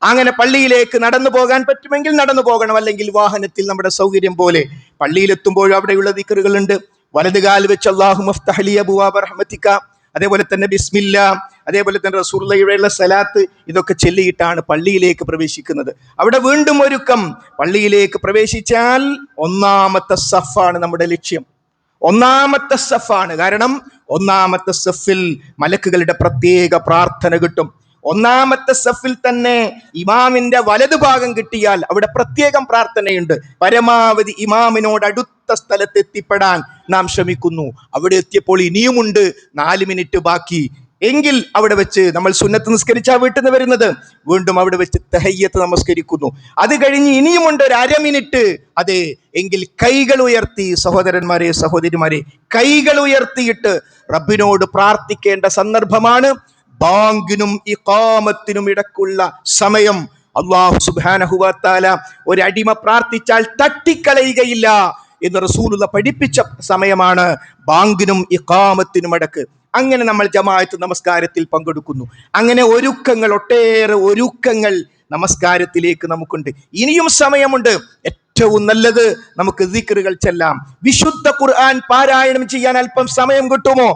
അങ്ങനെ പള്ളിയിലേക്ക് നടന്നു പോകാൻ പറ്റുമെങ്കിൽ നടന്നു പോകണം, അല്ലെങ്കിൽ വാഹനത്തിൽ നമ്മുടെ സൗകര്യം പോലെ. പള്ളിയിലെത്തുമ്പോൾ അവിടെയുള്ള ദിക്റുകളുണ്ട്. വലതുകാൽ വെച്ച് അല്ലാഹു മഫ്തഹ് ലി അബ്വാബ റഹ്മതിക, അതേപോലെ തന്നെ ബിസ്മില്ലാ, അതേപോലെ തന്നെ റസൂലുള്ളാഹിയുടെ സലാത്ത്, ഇതൊക്കെ ചൊല്ലിയിട്ടാണ് പള്ളിയിലേക്ക് പ്രവേശിക്കുന്നത്. അവിടെ വീണ്ടും ഒരുക്കം. പള്ളിയിലേക്ക് പ്രവേശിച്ചാൽ ഒന്നാമത്തെ സഫാണ് നമ്മുടെ ലക്ഷ്യം. ഒന്നാമത്തെ സഫാണ്. കാരണം ഒന്നാമത്തെ സഫിൽ മലക്കുകളുടെ പ്രത്യേക പ്രാർത്ഥന കിട്ടും. ഒന്നാമത്തെ സഫിൽ തന്നെ ഇമാമിന്റെ വലതു ഭാഗം കിട്ടിയാൽ അവിടെ പ്രത്യേകം പ്രാർത്ഥനയുണ്ട്. പരമാവധി ഇമാമിനോട് അടുത്ത സ്ഥലത്ത് എത്തിപ്പെടാൻ നാം ശ്രമിക്കുന്നു. അവിടെ എത്തിയപ്പോൾ ഇനിയുമുണ്ട് 4 മിനിറ്റ് ബാക്കി എങ്കിൽ അവിടെ വെച്ച് നമ്മൾ സുന്നത്ത് നിസ്കരിച്ചാ വീട്ടിൽ നിന്ന് വരുന്നത്, വീണ്ടും അവിടെ വെച്ച് തഹയ്യത്ത് നമസ്കരിക്കുന്നു. അത് കഴിഞ്ഞ് ഇനിയുമുണ്ട് ഒരു 1/2 മിനിറ്റ്. അതെ, എങ്കിൽ കൈകൾ ഉയർത്തി, സഹോദരന്മാരെ സഹോദരിമാരെ, കൈകൾ ഉയർത്തിയിട്ട് റബ്ബിനോട് പ്രാർത്ഥിക്കേണ്ട സന്ദർഭമാണ്. ബാങ്കിനും ഇഖാമത്തിനും ഇടക്കുള്ള സമയം. അല്ലാഹു സുബ്ഹാനഹു വ തആല ഒരു അടിമ പ്രാർത്ഥിച്ചാൽ തട്ടിക്കളയുകയില്ല എന്ന് റസൂലുള്ള പഠിപ്പിച്ച സമയമാണ് ബാങ്കിനും ഇഖാമത്തിനും ഇടക്ക്. അങ്ങനെ നമ്മൾ ജമാഅത്ത് നമസ്കാരത്തിൽ പങ്കെടുക്കുന്നു. അങ്ങനെ ഒട്ടേറെ ഒരുക്കങ്ങൾ നമസ്കാരത്തിലേക്ക് നമുക്കുണ്ട്. ഇനിയും സമയമുണ്ട്. ഏറ്റവും നല്ലത് നമുക്ക് ദിക്റുകൾ ചെല്ലാം. വിശുദ്ധ ഖുർആൻ പാരായണം ചെയ്യാൻ അല്പം സമയം കിട്ടുമോ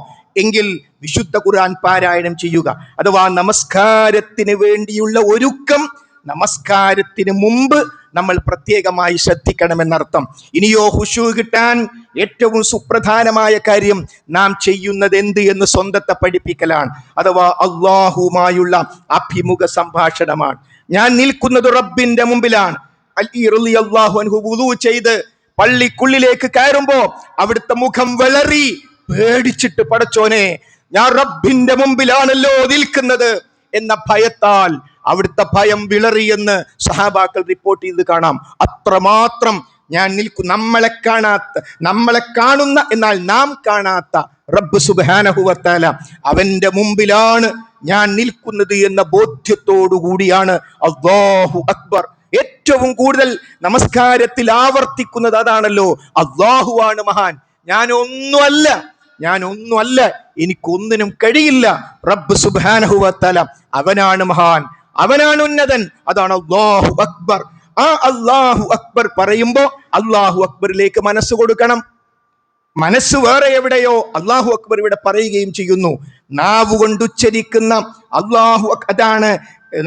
എങ്കിൽ വിശുദ്ധ ഖുർആൻ പാരായണം ചെയ്യുക. അഥവാ നമസ്കാരത്തിന് വേണ്ടിയുള്ള ഒരുക്കം നമസ്കാരത്തിന് മുമ്പ് നമ്മൾ പ്രത്യേകമായി ശ്രദ്ധിക്കണമെന്നർത്ഥം. ഇനിയോ ഖുശൂ കിട്ടാൻ ഏറ്റവും സുപ്രധാനമായ കാര്യം നാം ചെയ്യുന്നത് എന്ത് എന്ന് സ്വന്തത്തെ പഠിപ്പിക്കലാണ്. അഥവാ അല്ലാഹുമായുള്ള അഭിമുഖ സംഭാഷണമാണ്. ഞാൻ നിൽക്കുന്നത് റബ്ബിന്റെ മുമ്പിലാണ്. അലി റളിയല്ലാഹു അൻഹു വുളു ചെയ്ത് പള്ളിക്കുള്ളിലേക്ക് കയറുമ്പോ അവിടുത്തെ മുഖം വിളറി പേടിച്ചിട്ട്, പടച്ചോനെ, ഞാൻ റബ്ബിന്റെ മുമ്പിലാണല്ലോ നിൽക്കുന്നത് എന്ന ഭയത്താൽ അവിടുത്തെ ഭയം വിളറിയെന്ന് സഹാബാക്കൾ റിപ്പോർട്ട് ചെയ്ത് കാണാം. അത്രമാത്രം ഞാൻ നമ്മളെ കാണുന്ന എന്നാൽ നാം കാണാത്ത റബ്ബ് സുബ്ഹാനഹു വ തആല, അവന്റെ മുമ്പിലാണ് ഞാൻ നിൽക്കുന്നത് എന്ന ബോധ്യത്തോടു കൂടിയാണ് അല്ലാഹു അക്ബർ. ഏറ്റവും കൂടുതൽ നമസ്കാരത്തിൽ ആവർത്തിക്കുന്നത് അതാണല്ലോ, അല്ലാഹുവാണ് മഹാൻ, ഞാനൊന്നുമല്ല, എനിക്കൊന്നിനും കഴിയില്ല. റബ്ബ് സുബ്ഹാനഹു വ തആല അവനാണ് മഹാൻ, അവനാണ് ഉന്നതൻ. അതാണ് അല്ലാഹു അക്ബർ. ആ അല്ലാഹു അക്ബർ പറയുമ്പോ അല്ലാഹു അക്ബറിലേക്ക് മനസ്സ് കൊടുക്കണം. മനസ്സ് വേറെ എവിടെയോ അല്ലാഹു അക്ബർ ഇവിടെ പറയുകയും ചെയ്യുന്നു. നാവ് കൊണ്ട് ഉച്ചരിക്കുന്ന അല്ലാഹു അതാണ്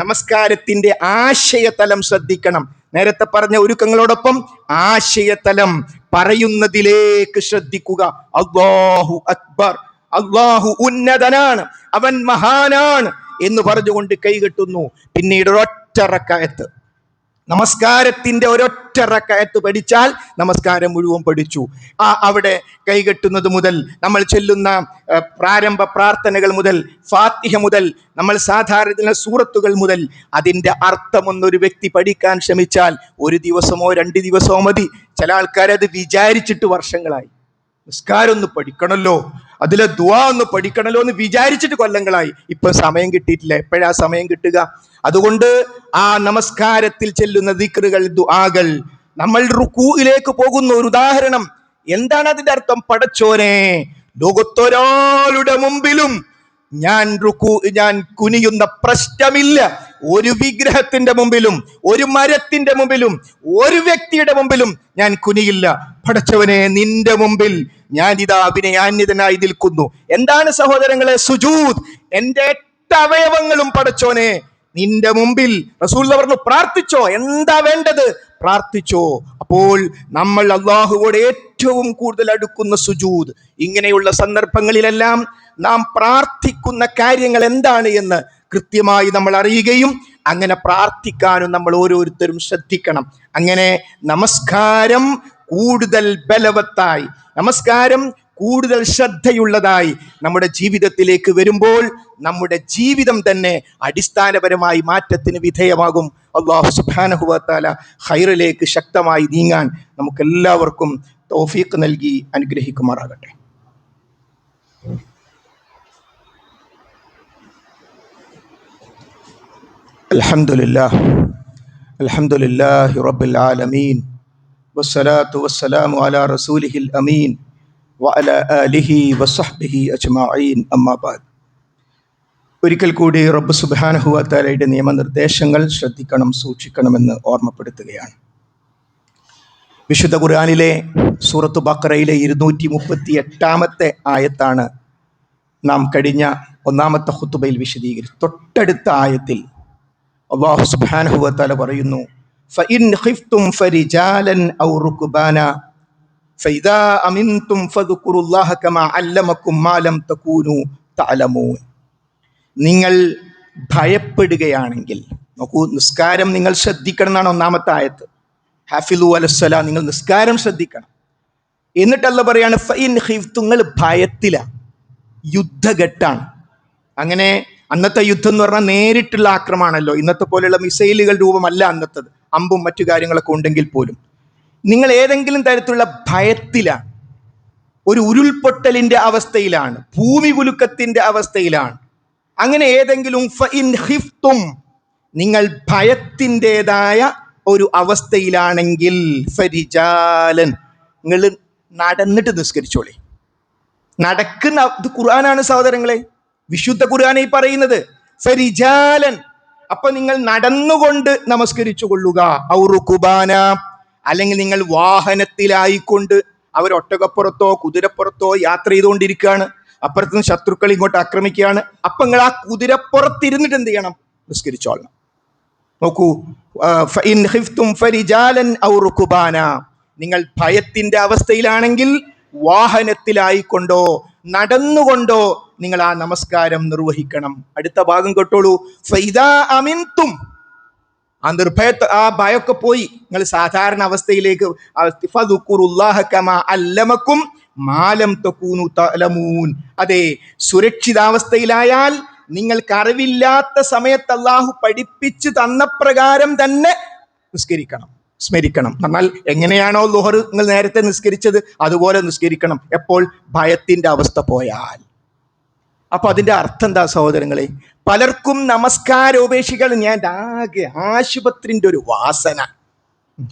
നമസ്കാരത്തിന്റെ ആശയതലം. ശ്രദ്ധിക്കണം. നേരത്തെ പറഞ്ഞ ഒരുക്കങ്ങളോടൊപ്പം ആശയതലം പറയുന്നതിലേക്ക് ശ്രദ്ധിക്കുക. അല്ലാഹു അക്ബർ, അല്ലാഹു ഉന്നതനാണ്, അവൻ മഹാനാണ് എന്ന് പറഞ്ഞുകൊണ്ട് കൈകെട്ടുന്നു. പിന്നീട് ഒരൊറ്റ റക്അത്ത്, നമസ്കാരത്തിന്റെ ഒരൊറ്റ റക്അത്ത് പഠിച്ചാൽ നമസ്കാരം മുഴുവൻ പഠിച്ചു. അവിടെ കൈകെട്ടുന്നത് മുതൽ, നമ്മൾ ചൊല്ലുന്ന പ്രാരംഭ പ്രാർത്ഥനകൾ മുതൽ, ഫാത്തിഹ മുതൽ, നമ്മൾ സാധാരണ സൂറത്തുകൾ മുതൽ അതിന്റെ അർത്ഥമൊന്നൊരു വ്യക്തി പഠിക്കാൻ ശ്രമിച്ചാൽ 1 ദിവസമോ 2 ദിവസമോ മതി. ചില ആൾക്കാരത് വിചാരിച്ചിട്ട് വർഷങ്ങളായി. നിസ്കാരം ഒന്ന് പഠിക്കണല്ലോ, അതിലെ ദുആ ഒന്ന് പഠിക്കണല്ലോ എന്ന് വിചാരിച്ചിട്ട് കൊല്ലങ്ങളായി. ഇപ്പൊ സമയം കിട്ടിയിട്ടില്ല. എപ്പോഴാ സമയം കിട്ടുക? അതുകൊണ്ട് ആ നമസ്കാരത്തിൽ ചെല്ലുന്ന ദിക്റുകൾ, ദുആകൾ, നമ്മൾ റുകൂഇലേക്ക് പോകുന്ന ഒരു ഉദാഹരണം. എന്താണ് അതിന്റെ അർത്ഥം? പടച്ചോനെ, ലോകത്തൊരാളുടെ മുമ്പിലും ഞാൻ കുനിയുന്ന പ്രശ്നമില്ല. ഒരു വിഗ്രഹത്തിന്റെ മുമ്പിലും, ഒരു മരത്തിന്റെ മുമ്പിലും, ഒരു വ്യക്തിയുടെ മുമ്പിലും ഞാൻ കുനിയില്ല. പടച്ചവനെ, നിന്റെ മുമ്പിൽ ഞാൻ ഇതാ അഭിനയാന്യതനായി നിൽക്കുന്നു. എന്താണ് സഹോദരങ്ങളെ സുജൂദ്? എന്റെ 8 അവയവങ്ങളും പടച്ചോനെ നിന്റെ മുമ്പിൽ. റസൂൽ പറഞ്ഞു, പ്രാർത്ഥിച്ചോ, എന്താ വേണ്ടത് പ്രാർത്ഥിച്ചോ. അപ്പോൾ നമ്മൾ അല്ലാഹുവോട് ഏറ്റവും കൂടുതൽ അടുക്കുന്ന സുജൂദ്. ഇങ്ങനെയുള്ള സന്ദർഭങ്ങളിലെല്ലാം നാം പ്രാർത്ഥിക്കുന്ന കാര്യങ്ങൾ എന്താണ് എന്ന് കൃത്യമായി നമ്മൾ അറിയുകയും അങ്ങനെ പ്രാർത്ഥിക്കാനും നമ്മൾ ഓരോരുത്തരും ശ്രദ്ധിക്കണം. അങ്ങനെ നമസ്കാരം കൂടുതൽ ബലവത്തായി, നമസ്കാരം കൂടുതൽ ശ്രദ്ധയുള്ളതായി നമ്മുടെ ജീവിതത്തിലേക്ക് വരുമ്പോൾ നമ്മുടെ ജീവിതം തന്നെ അടിസ്ഥാനപരമായി മാറ്റത്തിന് വിധേയമാകും. അല്ലാഹു സുബ്ഹാനഹു വ തആല ഖൈറിലേക്ക് ശക്തമായി നീങ്ങാൻ നമുക്കെല്ലാവർക്കും തൗഫീഖ് നൽകി അനുഗ്രഹിക്കുമാറാകട്ടെ. അൽഹംദുലില്ലാഹി റബ്ബിൽ ആലമീൻ വസ്സലാത്തു വസ്സലാമു അലാ റസൂലിഹിൽ അമീൻ വഅലാ ആലിഹി വസഹ്ബിഹി അജ്മഈൻ. അമ്മാ ബഅദ്. ഒരിക്കൽ കൂടി റബ്ബ് സുബ്ഹാനഹു വ തആലയുടെ നിയമനിർദ്ദേശങ്ങൾ ശ്രദ്ധിക്കണം, സൂക്ഷിക്കണമെന്ന് ഓർമ്മപ്പെടുത്തുകയാണ്. വിശുദ്ധ ഖുർആനിലെ സൂറത്ത് ബഖറയിലെ 238-ാമത്തെ ആയത്താണ് നാം കഴിഞ്ഞ 1-ാമത്തെ ഖുതുബയിൽ വിശദീകരിച്ചു. തൊട്ടടുത്ത ആയത്തിൽ അല്ലാഹു സുബ്ഹാനഹു വ തആല പറയുന്നു, ഫഇൻ ഖിഫ്തും ഫരിജാലൻ ഔ റുക്ബാന ഫഇദാ അമിൻതും ഫദ്കുറുല്ലാഹ കമാ അല്ലമകും മാ ലം തകൂനു തഅലമൂൻ. നിങ്ങൾ ഭയപ്പെടുകയാണെങ്കിൽ, നോക്കൂ, നിസ്കാരം നിങ്ങൾ ശ്രദ്ധിക്കണം എന്നാണ് 1-ാമത്തെ ആയത്ത്. ഹാഫിളു അലസ്സലാ, നിങ്ങൾ നിസ്കാരം ശ്രദ്ധിക്കണം. എന്നിട്ടല്ല പറയാണ് ഫഇൻ ഖിഫ്തും, നിങ്ങൾ ഭയത്തിലാണ്, യുദ്ധഘട്ടാണ്. അങ്ങനെ അന്നത്തെ യുദ്ധം എന്ന് പറഞ്ഞാൽ നേരിട്ടുള്ള ആക്രമണമല്ലോ, ഇന്നത്തെ പോലെയുള്ള മിസൈലുകൾ രൂപമല്ല അന്നത്തത്, അമ്പും മറ്റു കാര്യങ്ങളൊക്കെ ഉണ്ടെങ്കിൽ പോലും. നിങ്ങൾ ഏതെങ്കിലും തരത്തിലുള്ള ഭയത്തിലാണ്, ഒരു ഉരുൾപൊട്ടലിന്റെ അവസ്ഥയിലാണ്, ഭൂമി കുലുക്കത്തിന്റെ അവസ്ഥയിലാണ്. അങ്ങനെ ഏതെങ്കിലും ഫഇൻ ഖിഫ്തും, നിങ്ങൾ ഭയത്തിൻ്റെതായ ഒരു അവസ്ഥയിലാണെങ്കിൽ ഫരിജാലൻ, നിങ്ങൾ നടന്നിട്ട് നിസ്കരിച്ചോളി. നടക്കുന്ന, ഇത് ഖുർആനാണ് സഹോദരങ്ങളെ, വിശുദ്ധ ഖുർആനായി പറയുന്നത്. ഫരിജാലൻ, അപ്പൊ നിങ്ങൾ നടന്നുകൊണ്ട് നമസ്കരിച്ചു കൊള്ളുക. ഔ റുക്ബാന, അല്ലെങ്കിൽ നിങ്ങൾ വാഹനത്തിലായിക്കൊണ്ട്, അവർ ഒട്ടകപ്പുറത്തോ കുതിരപ്പുറത്തോ യാത്ര ചെയ്തുകൊണ്ടിരിക്കുകയാണ്, അപ്പുറത്തുനിന്ന് ശത്രുക്കൾ ഇങ്ങോട്ട് ആക്രമിക്കുകയാണ്. അപ്പൊ നിങ്ങൾ ആ കുതിരപ്പുറത്തിരുന്നിട്ട് എന്ത് ചെയ്യണം? നിസ്കരിച്ചോളണം. നോക്കൂ, ഫഇൻ ഖിഫ്തും ഫരിജാലൻ ഔ റുക്ബാന, നിങ്ങൾ ഭയത്തിന്റെ അവസ്ഥയിലാണെങ്കിൽ വാഹനത്തിലായിക്കൊണ്ടോ നടന്നുകൊണ്ടോ നിങ്ങൾ ആ നമസ്കാരം നിർവഹിക്കണം. അടുത്ത ഭാഗം കേട്ടോളൂ. ഫഇദാ അമിൻതും, ആ നിർഭയത്തെ, ആ ഭയമൊക്കെ പോയി, നിങ്ങൾ സാധാരണ അവസ്ഥയിലേക്ക്. ഫദ്കുറുല്ലാഹ കമാ അല്ലമകും മാ ലം തകൂനു തഅലമൂൻ. അതെ, സുരക്ഷിതാവസ്ഥയിലായാൽ, നിങ്ങൾക്ക് അറിവില്ലാത്ത സമയത്ത് അല്ലാഹു പഠിപ്പിച്ചു തന്ന പ്രകാരം തന്നെ നിസ്കരിക്കണം, സ്മരിക്കണം. എന്നാൽ എങ്ങനെയാണോ ളുഹർ നിങ്ങൾ നേരത്തെ നിസ്കരിച്ചത് അതുപോലെ നിസ്കരിക്കണം. എപ്പോൾ? ഭയത്തിന്റെ അവസ്ഥ പോയാൽ. അപ്പൊ അതിന്റെ അർത്ഥം എന്താ സഹോദരങ്ങളെ? പലർക്കും നമസ്കാരോപേക്ഷികൾ, ഞാൻ ആകെ ആശുപത്രിന്റെ ഒരു വാസന,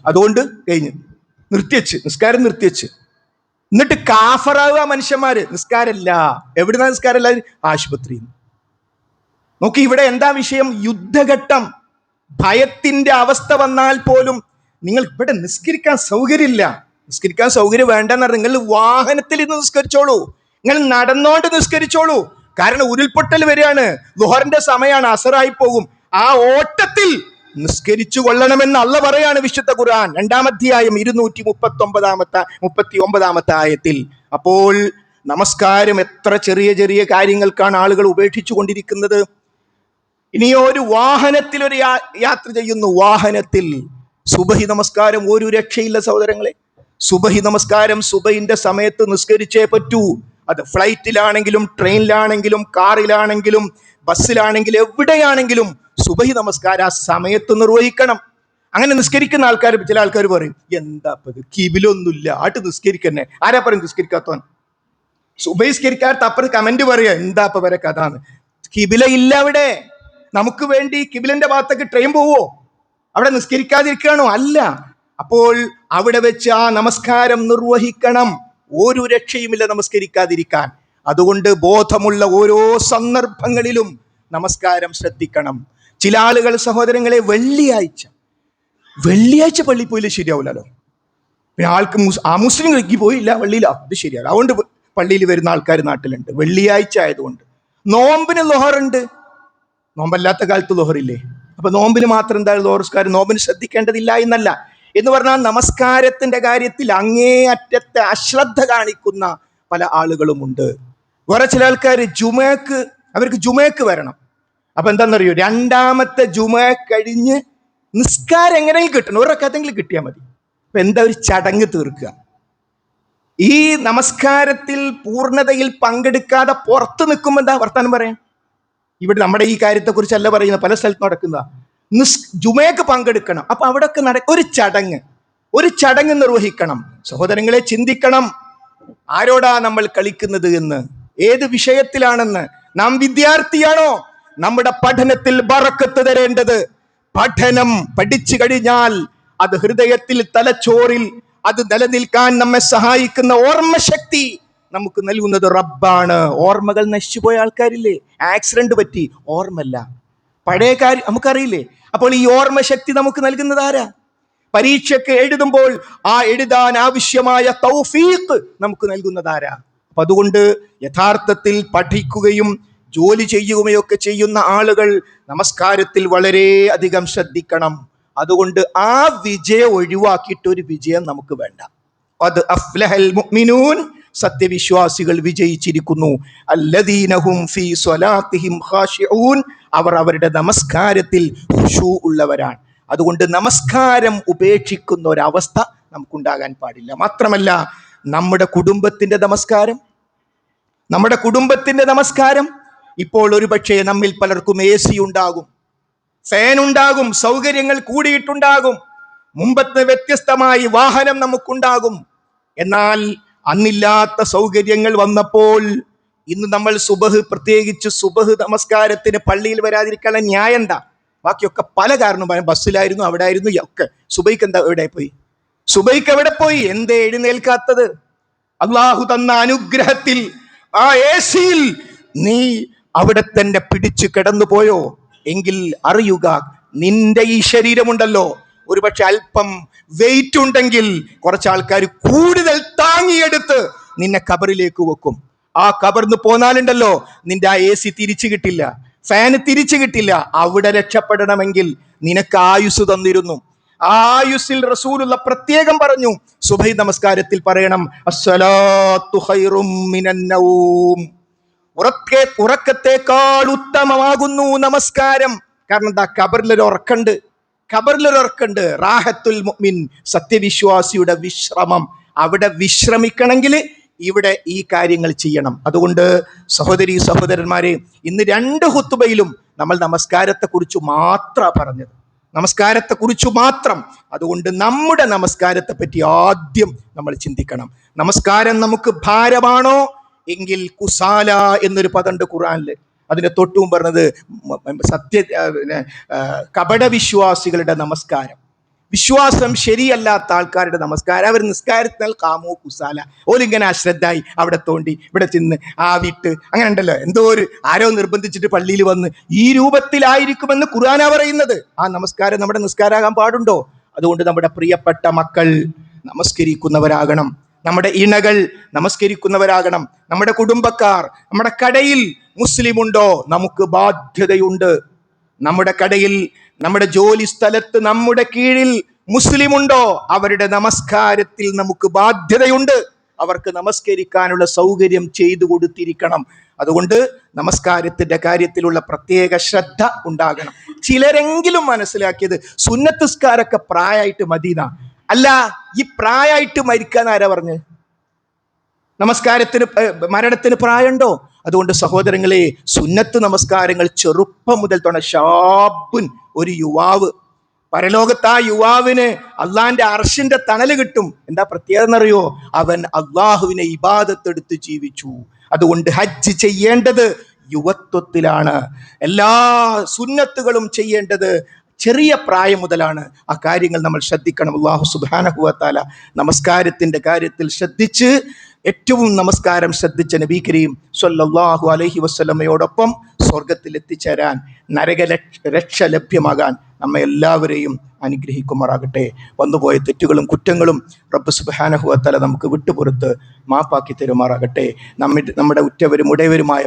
അതുകൊണ്ട് കഴിഞ്ഞു, നിസ്കാരം നിർത്തിവെച്ച്, എന്നിട്ട് കാഫറാവുക മനുഷ്യന്മാര്. നിസ്കാരമില്ല. എവിടുന്ന നിസ്കാരമില്ല? ആശുപത്രിയിൽ. നോക്കി, ഇവിടെ എന്താ വിഷയം? യുദ്ധഘട്ടം, ഭയത്തിന്റെ അവസ്ഥ വന്നാൽ പോലും നിങ്ങൾ ഇവിടെ നിസ്കരിക്കാൻ സൗകര്യമില്ല. നിസ്കരിക്കാൻ സൗകര്യം വേണ്ടെന്ന് പറഞ്ഞാൽ നിങ്ങൾ വാഹനത്തിൽ ഇന്ന് നിസ്കരിച്ചോളൂ, നിങ്ങൾ നടന്നോണ്ട് നിസ്കരിച്ചോളൂ. കാരണം ഉരുൾപൊട്ടൽ വരികയാണ്, ളുഹറിന്റെ സമയമാണ്, അസറായി പോകും. ആ ഓട്ടത്തിൽ നിസ്കരിച്ചു കൊള്ളണമെന്ന് അള്ളാഹ് പറയാണ് വിശുദ്ധ ഖുർആൻ 2-ാം അധ്യായം 239-ാമത്തെ ആയത്തിൽ. അപ്പോൾ നമസ്കാരം എത്ര ചെറിയ ചെറിയ കാര്യങ്ങൾക്കാണ് ആളുകൾ ഉപേക്ഷിച്ചു കൊണ്ടിരിക്കുന്നത്. ഇനിയോ ഒരു വാഹനത്തിൽ ഒരു യാത്ര ചെയ്യുന്നു, വാഹനത്തിൽ സുബഹി നമസ്കാരം ഒരു രക്ഷയില്ല സഹോദരങ്ങളെ. സുബഹി നമസ്കാരം സുബഹിന്റെ സമയത്ത് നിസ്കരിച്ചേ പറ്റൂ. അത് ഫ്ലൈറ്റിലാണെങ്കിലും ട്രെയിനിലാണെങ്കിലും കാറിലാണെങ്കിലും ബസ്സിലാണെങ്കിലും എവിടെയാണെങ്കിലും സുബഹി നമസ്കാരം ആ സമയത്ത് നിർവഹിക്കണം. അങ്ങനെ നിസ്കരിക്കുന്ന ആൾക്കാർ, ചില ആൾക്കാർ പറയും എന്താ ഇത് കിബിലൊന്നുമില്ല ആട്ട് നിസ്കരിക്കന്നെ. ആരാ പറയും നിസ്കരിക്കാത്തവൻ? സുബഹിസ്കരിക്കാത്ത അപ്പുറത്ത് കമന്റ് പറയുക എന്താ ഇപ്പൊ വരെ കഥാന്ന്. കിബില ഇല്ല അവിടെ. നമുക്ക് വേണ്ടി കിബിലന്റെ ഭാഗത്തേക്ക് ട്രെയിൻ പോവോ? അവിടെ നിസ്കരിക്കാതിരിക്കുകയാണോ? അല്ല. അപ്പോൾ അവിടെ വെച്ച് ആ നമസ്കാരം നിർവഹിക്കണം. ഒരു രക്ഷയുമില്ല നമസ്കരിക്കാതിരിക്കാൻ. അതുകൊണ്ട് ബോധമുള്ള ഓരോ സന്ദർഭങ്ങളിലും നമസ്കാരം ശ്രദ്ധിക്കണം. ചില ആളുകൾ സഹോദരങ്ങളെ വെള്ളിയാഴ്ച പള്ളി പോയില്ല ശരിയാവില്ലല്ലോ. പിന്നെ ആൾക്ക് മുസ്ലിം പോയില്ല പള്ളിയില്ല, അത് ശരിയാവില്ല. അതുകൊണ്ട് പള്ളിയിൽ വരുന്ന ആൾക്കാർ നാട്ടിലുണ്ട്. വെള്ളിയാഴ്ച ആയതുകൊണ്ട് നോമ്പിന് ലൊഹറുണ്ട്, നോമ്പല്ലാത്ത കാലത്ത് ലൊഹറില്ലേ? അപ്പൊ നോമ്പിന് മാത്രം എന്താ ലോഹർസ്കാരം? നോമ്പിന് ശ്രദ്ധിക്കേണ്ടതില്ല എന്നല്ല. എന്ന് പറഞ്ഞാൽ നമസ്കാരത്തിന്റെ കാര്യത്തിൽ അങ്ങേ അറ്റത്തെ അശ്രദ്ധ കാണിക്കുന്ന പല ആളുകളുമുണ്ട്. വേറെ ചില ആൾക്കാർ അവർക്ക് ജുമയ്ക്ക് വരണം. അപ്പൊ എന്താണെന്നറിയോ, രണ്ടാമത്തെ ജുമ കഴിഞ്ഞ് നിസ്കാരം എങ്ങനെയെങ്കിലും കിട്ടണം, ഒരു റക്അത്തെങ്കിലും കിട്ടിയാൽ മതി. അപ്പൊ എന്താ ഒരു ചടങ്ങ് തീർക്കുക. ഈ നമസ്കാരത്തിൽ പൂർണ്ണതയിൽ പങ്കെടുക്കാതെ പുറത്ത് നിൽക്കുമ്പോൾ എന്താ വർത്താനം പറയാം? ഇവിടെ നമ്മുടെ ഈ കാര്യത്തെക്കുറിച്ചല്ല പറയുന്നത്, പല സ്ഥലത്ത് നടക്കുന്ന ജുമയ്ക്ക് പങ്കെടുക്കണം. അപ്പൊ അവിടെയൊക്കെ ഒരു ചടങ്ങ് നിർവഹിക്കണം. സഹോദരങ്ങളെ, ചിന്തിക്കണം ആരോടാ നമ്മൾ കളിക്കുന്നത് എന്ന്, ഏത് വിഷയത്തിലാണെന്ന്. നാം വിദ്യാർത്ഥിയാണോ? നമ്മുടെ പഠനത്തിൽ ബറക്കത്ത് തരേണ്ടത്, പഠനം പഠിച്ചു കഴിഞ്ഞാൽ അത് ഹൃദയത്തിൽ, തലച്ചോറിൽ അത് നിലനിൽക്കാൻ നമ്മെ സഹായിക്കുന്ന ഓർമ്മശക്തി നമുക്ക് നൽകുന്നത് റബ്ബാണ്. ഓർമ്മകൾ നശിച്ചുപോയ ആൾക്കാരില്ലേ, ആക്സിഡന്റ് പറ്റി ഓർമ്മല്ല, പഴയ കാര്യം നമുക്കറിയില്ലേ. അപ്പോൾ ഈ ഓർമ്മശക്തി നമുക്ക് നൽകുന്നത് ആരാ? പരീക്ഷയ്ക്ക് എഴുതുമ്പോൾ ആ എഴുതാൻ ആവശ്യമായ തൗഫീഖ് നമുക്ക് നൽകുന്നത് ആരാ? അപ്പൊ അതുകൊണ്ട് യഥാർത്ഥത്തിൽ പഠിക്കുകയും ജോലി ചെയ്യുകയൊക്കെ ചെയ്യുന്ന ആളുകൾ നമസ്കാരത്തിൽ വളരെ അധികം ശ്രദ്ധിക്കണം. അതുകൊണ്ട് ആ വിജയം ഒഴിവാക്കിയിട്ട് ഒരു വിജയം നമുക്ക് വേണ്ട. അത് അഫ്ലഹൽ മുഅ്മിനൂൻ, സത്യവിശ്വാസികൾ വിജയിച്ചിരിക്കുന്നു. അല്ലദീനഹും ഫീ സ്വലാത്തിഹിം ഖാശിഊൻ, അവർ അവരുടെ നമസ്കാരത്തിൽ ഖുശൂ ഉള്ളവരാണ്. അതുകൊണ്ട് നമസ്കാരം ഉപേക്ഷിക്കുന്ന ഒരവസ്ഥ നമുക്കുണ്ടാകാൻ പാടില്ല. മാത്രമല്ല നമ്മുടെ കുടുംബത്തിന്റെ നമസ്കാരം ഇപ്പോൾ ഒരുപക്ഷെ നമ്മിൽ പലർക്കും AC ഉണ്ടാകും, ഫാൻ ഉണ്ടാകും, സൗകര്യങ്ങൾ കൂടിയിട്ടുണ്ടാകും, മുമ്പത്തെ വ്യത്യസ്തമായി വാഹനം നമുക്കുണ്ടാകും. എന്നാൽ അന്നില്ലാത്ത സൗകര്യങ്ങൾ വന്നപ്പോൾ ഇന്ന് നമ്മൾ പ്രത്യേകിച്ച് സുബഹ് നമസ്കാരത്തിന് പള്ളിയിൽ വരാതിരിക്കാനുള്ള ന്യായം എന്താ? ബാക്കിയൊക്കെ പല കാരണം പറയാം. ബസ്സിലായിരുന്നു, അവിടെ ആയിരുന്നു, ഒക്കെ. സുബൈക്ക് എവിടെ പോയി? എന്തേ എഴുന്നേൽക്കാത്തത്? അള്ളാഹു തന്ന അനുഗ്രഹത്തിൽ ആ AC-യിൽ നീ അവിടെ തന്നെ പിടിച്ചു കിടന്നു പോയോ? എങ്കിൽ അറിയുക, നിന്റെ ഈ ശരീരമുണ്ടല്ലോ, ഒരുപക്ഷെ അല്പം വെയിറ്റ് ഉണ്ടെങ്കിൽ കുറച്ച് ആൾക്കാർ കൂടുതൽ താങ്ങിയെടുത്ത് നിന്നെ കബറിലേക്ക് വെക്കും. ആ കബറിന്ന് പോന്നാലുണ്ടല്ലോ നിന്റെ ആ AC തിരിച്ചു കിട്ടില്ല, ഫാന് തിരിച്ചു കിട്ടില്ല. അവിടെ രക്ഷപ്പെടണമെങ്കിൽ നിനക്ക് ആയുസ് തന്നിരുന്നു. ആ ആയുസ്സിൽ റസൂലുള്ള പ്രത്യേകം പറഞ്ഞു, സുബഹി നമസ്കാരത്തിൽ പറയണം, അസ്സലാത്തു ഖൈറും മിനൻ നൗം, ഉറക്കത്തേക്കാൾ ഉത്തമമാകുന്നു നമസ്കാരം. കാരണം എന്താ? കബറിലൊരു ഉറക്കുണ്ട്. റാഹത്തുൽ മുഅ്മിൻ, സത്യവിശ്വാസിയുടെ വിശ്രമം. അവിടെ വിശ്രമിക്കണമെങ്കിൽ ഇവിടെ ഈ കാര്യങ്ങൾ ചെയ്യണം. അതുകൊണ്ട് സഹോദരന്മാരെ, ഇന്ന് 2 ഖുത്ബയിലും നമ്മൾ നമസ്കാരത്തെക്കുറിച്ച് മാത്രം. അതുകൊണ്ട് നമ്മുടെ നമസ്കാരത്തെ പറ്റി ആദ്യം നമ്മൾ ചിന്തിക്കണം. നമസ്കാരം നമുക്ക് ഭാരമാണോ എങ്കിൽ കുസാല എന്നൊരു പദമുണ്ട് ഖുർആനിൽ. അതിന്റെ തൊട്ടും പറഞ്ഞത് കപട വിശ്വാസികളുടെ നമസ്കാരം, വിശ്വാസം ശരിയല്ലാത്ത ആൾക്കാരുടെ നമസ്കാരം, അവർ നിസ്കാരത്തിൽ കാമോ കുസാല, ഓലിങ്ങനെ അശ്രദ്ധായി അവിടെ തോണ്ടി ഇവിടെ ചെന്ന് വിട്ട് അങ്ങനെ ഉണ്ടല്ലോ, ആരോ നിർബന്ധിച്ചിട്ട് പള്ളിയിൽ വന്ന് ഈ രൂപത്തിലായിരിക്കുമെന്ന് ഖുർആനാ പറയുന്നത്. ആ നമസ്കാരം നമ്മുടെ നിസ്കാരാകാൻ പാടുണ്ടോ? അതുകൊണ്ട് നമ്മുടെ പ്രിയപ്പെട്ട മക്കൾ നമസ്കരിക്കുന്നവരാകണം, നമ്മുടെ ഇണകൾ നമസ്കരിക്കുന്നവരാകണം, നമ്മുടെ കുടുംബക്കാർ, നമ്മുടെ കടയിൽ മുസ്ലിമുണ്ടോ? നമുക്ക് ബാധ്യതയുണ്ട്. നമ്മുടെ കടയിൽ, നമ്മുടെ ജോലി സ്ഥലത്ത്, നമ്മുടെ കീഴിൽ മുസ്ലിമുണ്ടോ? അവരുടെ നമസ്കാരത്തിൽ നമുക്ക് ബാധ്യതയുണ്ട്. അവർക്ക് നമസ്കരിക്കാനുള്ള സൗകര്യം ചെയ്തു കൊടുത്തിരിക്കണം. അതുകൊണ്ട് നമസ്കാരത്തിന്റെ കാര്യത്തിലുള്ള പ്രത്യേക ശ്രദ്ധ ഉണ്ടാകണം. ചിലരെങ്കിലും മനസ്സിലാക്കിയത് സുന്നത്ത് നിസ്കാരമൊക്കെ പ്രായമായിട്ട് മദീന. അല്ല, ഈ പ്രായമായിട്ട് മരിക്കാൻ ആരാ പറഞ്ഞ്? മരണത്തിന് പ്രായമുണ്ടോ? അതുകൊണ്ട് സഹോദരങ്ങളെ, സുന്നത്ത് നമസ്കാരങ്ങൾ ചെറുപ്പം മുതൽ ഷാബുൻ, ഒരു യുവാവ്, പരലോകത്ത് ആ യുവാവിന് അള്ളാന്റെ അർശിന്റെ തണല് കിട്ടും. എന്താ പ്രത്യേകത എന്നറിയോ? അവൻ അള്ളാഹുവിനെ ഇബാദത്തെടുത്ത് ജീവിച്ചു. അതുകൊണ്ട് ഹജ്ജ് ചെയ്യേണ്ടത് യുവത്വത്തിലാണ്. എല്ലാ സുന്നത്തുകളും ചെയ്യേണ്ടത് ചെറിയ പ്രായം മുതലാണ്. ആ കാര്യങ്ങൾ നമ്മൾ ശ്രദ്ധിക്കണം. അല്ലാഹു സുബ്ഹാനഹു വ തആല നമസ്കാരത്തിന്റെ കാര്യത്തിൽ ശ്രദ്ധിച്ച്, ഏറ്റവും നമസ്കാരം ശ്രദ്ധിച്ച നബി കരീം സ്വല്ലല്ലാഹു അലൈഹി വസല്ലമയോടൊപ്പം സ്വർഗത്തിൽ എത്തിച്ചേരാൻ, നരകരക്ഷ ലഭ്യമാകാൻ നമ്മെ എല്ലാവരെയും അനുഗ്രഹിക്കുമാറാകട്ടെ. വന്നുപോയ തെറ്റുകളും കുറ്റങ്ങളും റബ്ബ് സുബ്ഹാനഹു വ തആല നമുക്ക് വിട്ടുപുറത്ത് മാപ്പാക്കി തരുമാറാകട്ടെ. നമ്മുടെ ഉറ്റവരും ഉടയവരുമായ